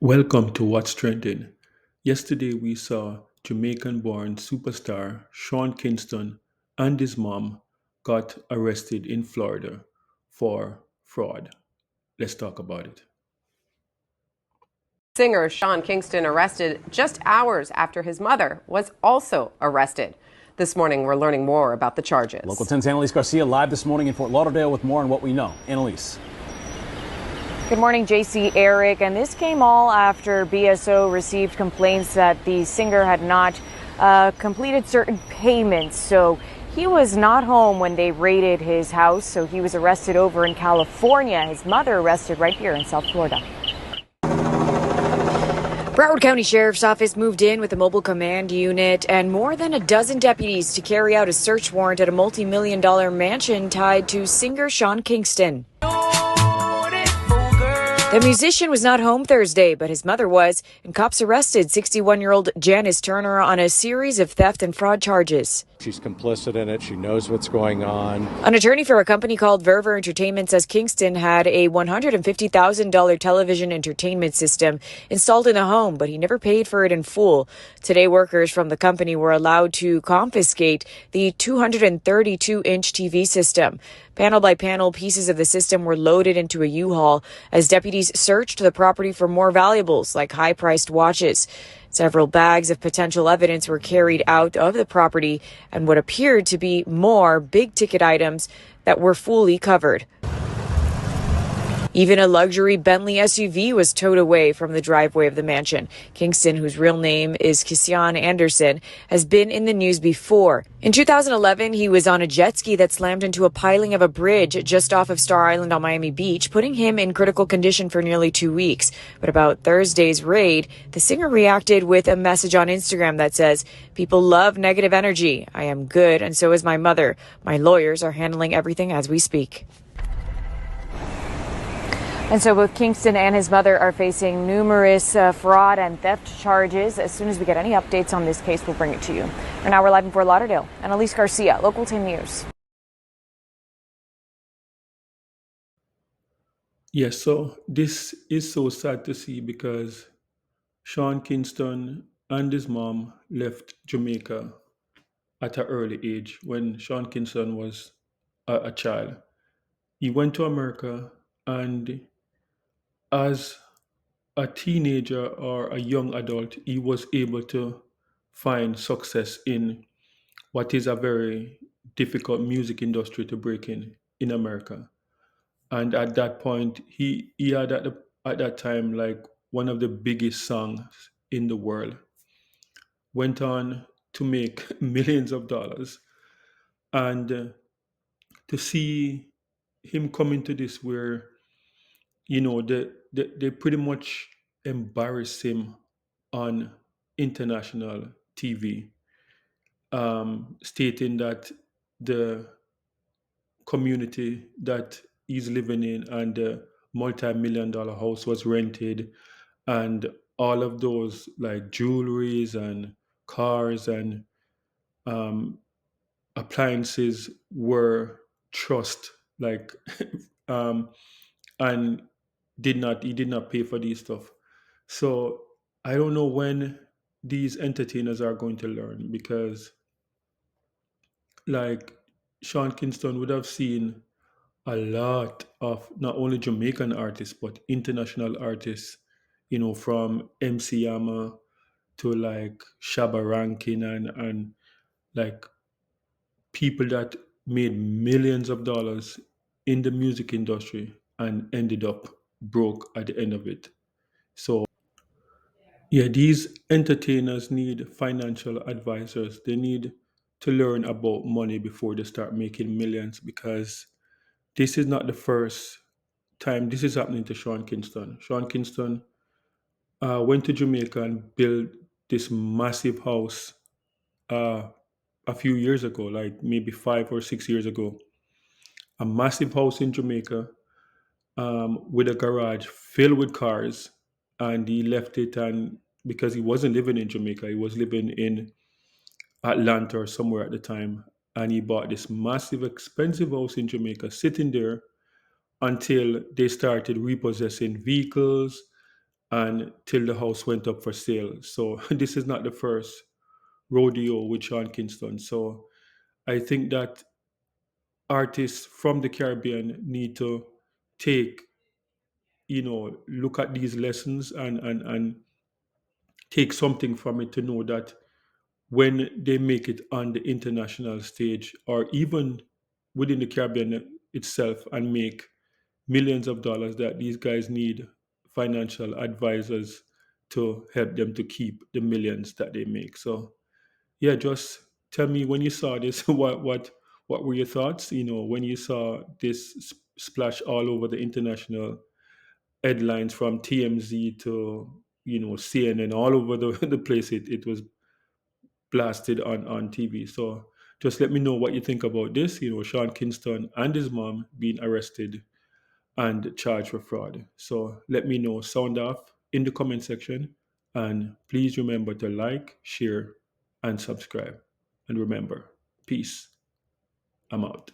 Welcome to What's Trending. Yesterday we saw Jamaican born superstar Sean Kingston and his mom got arrested in Florida for fraud. Let's talk about it. Singer Sean Kingston arrested just hours after his mother was also arrested. This morning, we're learning more about the charges. Local 10's Annalise Garcia live this morning in Fort Lauderdale with more on what we know. Annalise. Good morning, JC, Eric. And this came all after BSO received complaints that the singer had not completed certain payments. So he was not home when they raided his house. So he was arrested over in California. His mother arrested right here in South Florida. Broward County Sheriff's Office moved in with a mobile command unit and more than a dozen deputies to carry out a search warrant at a multi-million-dollar mansion tied to singer Sean Kingston. The musician was not home Thursday, but his mother was, and cops arrested 61-year-old Janice Turner on a series of theft and fraud charges. She's complicit in it. She knows what's going on. An attorney for a company called Verver Entertainment says Kingston had a $150,000 television entertainment system installed in the home, but he never paid for it in full. Today, workers from the company were allowed to confiscate the 232-inch TV system. Panel by panel, pieces of the system were loaded into a U-Haul as deputies searched the property for more valuables like high-priced watches. Several bags of potential evidence were carried out of the property and what appeared to be more big-ticket items that were fully covered. Even a luxury Bentley SUV was towed away from the driveway of the mansion. Kingston, whose real name is Kisyan Anderson, has been in the news before. In 2011, he was on a jet ski that slammed into a piling of a bridge just off of Star Island on Miami Beach, putting him in critical condition for nearly 2 weeks. But about Thursday's raid, the singer reacted with a message on Instagram that says, "People love negative energy. I am good, and so is my mother. My lawyers are handling everything as we speak." And so both Kingston and his mother are facing numerous fraud and theft charges. As soon as we get any updates on this case, we'll bring it to you. And now we're live in Fort Lauderdale. Annalise Garcia, Local 10 News. Yes, so this is so sad to see because Sean Kingston and his mom left Jamaica at an early age when Sean Kingston was a child. He went to America, and as a teenager or a young adult, he was able to find success in what is a very difficult music industry to break in America. And at that point, he had at that time like one of the biggest songs in the world. Went on to make millions of dollars, and to see him come into this where they pretty much embarrass him on international TV, stating that the community that he's living in and the multi-million dollar house was rented, and all of those like jewelries and cars and um, appliances were trust, like um, and he did not pay for these stuff. So I don't know when these entertainers are going to learn, because like Sean Kingston would have seen a lot of not only Jamaican artists but international artists, from MC Hammer to like Shabba Rankin and like people that made millions of dollars in the music industry and ended up broke at the end of it. So yeah, these entertainers need financial advisors. They need to learn about money before they start making millions, because this is not the first time this is happening to Sean Kingston. Sean Kingston went to Jamaica and built this massive house uh, a few years ago, like maybe 5 or 6 years ago. A massive house in Jamaica, with a garage filled with cars, and he left it, and because he wasn't living in Jamaica, he was living in Atlanta or somewhere at the time, and he bought this massive, expensive house in Jamaica, sitting there until they started repossessing vehicles and till the house went up for sale. So this is not the first rodeo with Sean Kingston. So I think that artists from the Caribbean need to take, look at these lessons and take something from it to know that when they make it on the international stage or even within the Caribbean itself and make millions of dollars, that these guys need financial advisors to help them to keep the millions that they make. So yeah, just tell me when you saw this, what were your thoughts? When you saw this splash all over the international headlines from TMZ to CNN, all over the place. It was blasted on TV. So just let me know what you think about this. Sean Kingston and his mom being arrested and charged for fraud. So let me know. Sound off in the comment section. And please remember to like, share, and subscribe. And remember, peace. I'm out.